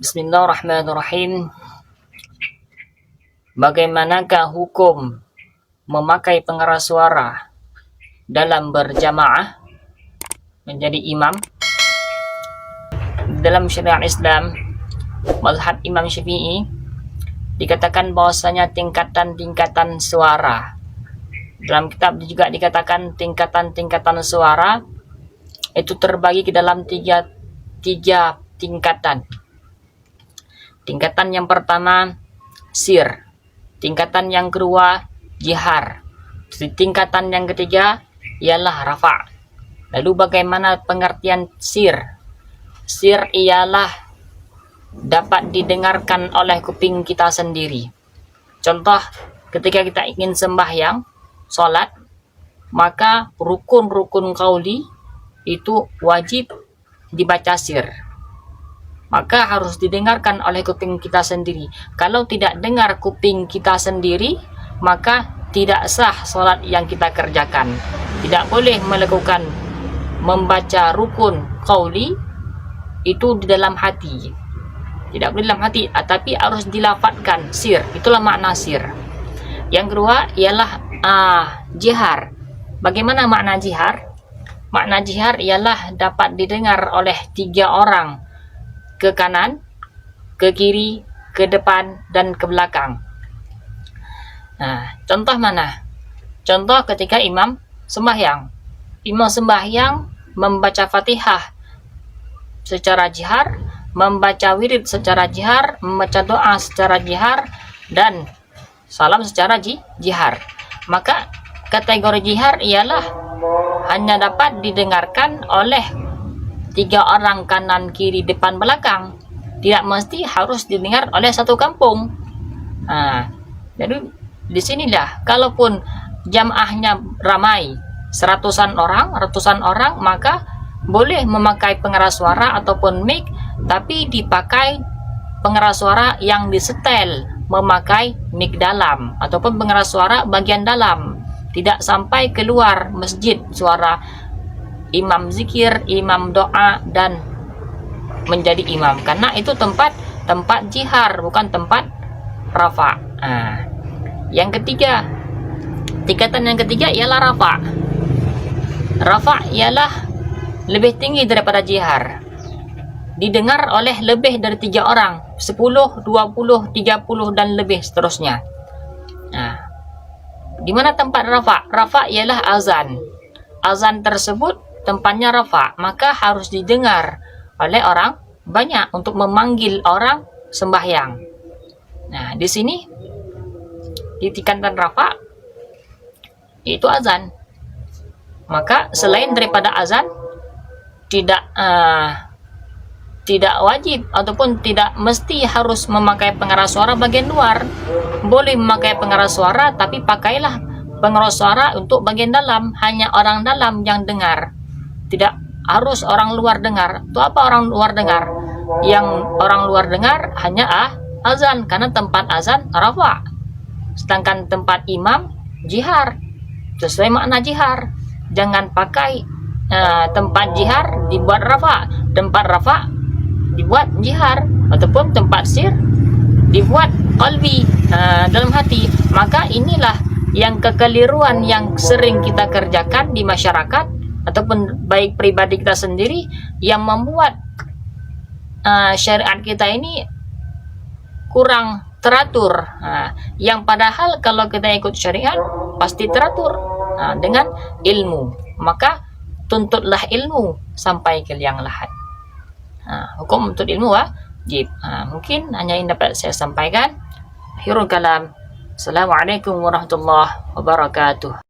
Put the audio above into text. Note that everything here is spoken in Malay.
Bismillahirrahmanirrahim. Bagaimanakah hukum memakai pengeras suara dalam berjamaah menjadi imam? Dalam syariat Islam, mazhab Imam Syafi'i, dikatakan bahwasanya tingkatan-tingkatan suara. Dalam kitab juga dikatakan tingkatan-tingkatan suara itu terbagi ke dalam tiga tingkatan. Tingkatan yang pertama sir, tingkatan yang kedua jihar, tingkatan yang ketiga ialah rafa'. Lalu bagaimana pengertian sir? Sir ialah dapat didengarkan oleh kuping kita sendiri. Contoh, ketika kita ingin sembahyang, sholat, maka rukun-rukun qauli itu wajib dibaca sir. Maka harus didengarkan oleh kuping kita sendiri. Kalau tidak dengar kuping kita sendiri, maka tidak sah sholat yang kita kerjakan. Tidak boleh melakukan membaca rukun qauli itu di dalam hati. Tidak boleh dalam hati, tapi harus dilafatkan sir. Itulah makna sir. Yang kedua ialah jihar. Bagaimana makna jihar? Makna jihar ialah dapat didengar oleh 3 orang, ke kanan, ke kiri, ke depan, dan ke belakang. Nah, contoh mana? Contoh ketika imam sembahyang. Imam sembahyang membaca Fatihah secara jihar, membaca wirid secara jihar, membaca doa secara jihar, dan salam secara jihar. Maka kategori jihar ialah hanya dapat didengarkan oleh 3 orang kanan, kiri, depan, belakang. Tidak mesti harus didengar oleh satu kampung. Jadi di sinilah, kalaupun jamaahnya ramai, ratusan orang, maka boleh memakai pengeras suara ataupun mic, tapi dipakai pengeras suara yang disetel, memakai mic dalam ataupun pengeras suara bagian dalam, tidak sampai keluar masjid suara imam zikir, imam doa, dan menjadi imam. Karena itu tempat jihar, bukan tempat rafa'. Yang ketiga, tingkatan yang ketiga ialah rafa'. Rafa' ialah lebih tinggi daripada jihar. Didengar oleh lebih dari 3 orang, 10, 20, 30, dan lebih seterusnya. Di mana tempat rafa'? Rafa' ialah azan. Azan tersebut tempatnya rafa', maka harus didengar oleh orang banyak untuk memanggil orang sembahyang. Nah, di sini di tingkatan rafa' itu azan. Maka selain daripada azan, tidak wajib ataupun tidak mesti harus memakai pengeras suara bagian luar. Boleh memakai pengeras suara, tapi pakailah pengeras suara untuk bagian dalam, hanya orang dalam yang dengar. Tidak harus orang luar dengar. Itu apa orang luar dengar? Yang orang luar dengar hanya azan, karena tempat azan rafa'. Sedangkan tempat imam jihar. Sesuai makna jihar. Jangan pakai tempat jihar dibuat rafa', tempat rafa' dibuat jihar, ataupun tempat sir dibuat qalbi, dalam hati. Maka inilah yang kekeliruan yang sering kita kerjakan di masyarakat ataupun baik pribadi kita sendiri, yang membuat syariat kita ini kurang teratur. Yang padahal kalau kita ikut syariat pasti teratur dengan ilmu. Maka tuntutlah ilmu sampai ke liang lahat. Hukum untuk ilmu wajib. Mungkin hanya yang dapat saya sampaikan. Akhirul kalam. Assalamualaikum warahmatullahi wabarakatuh.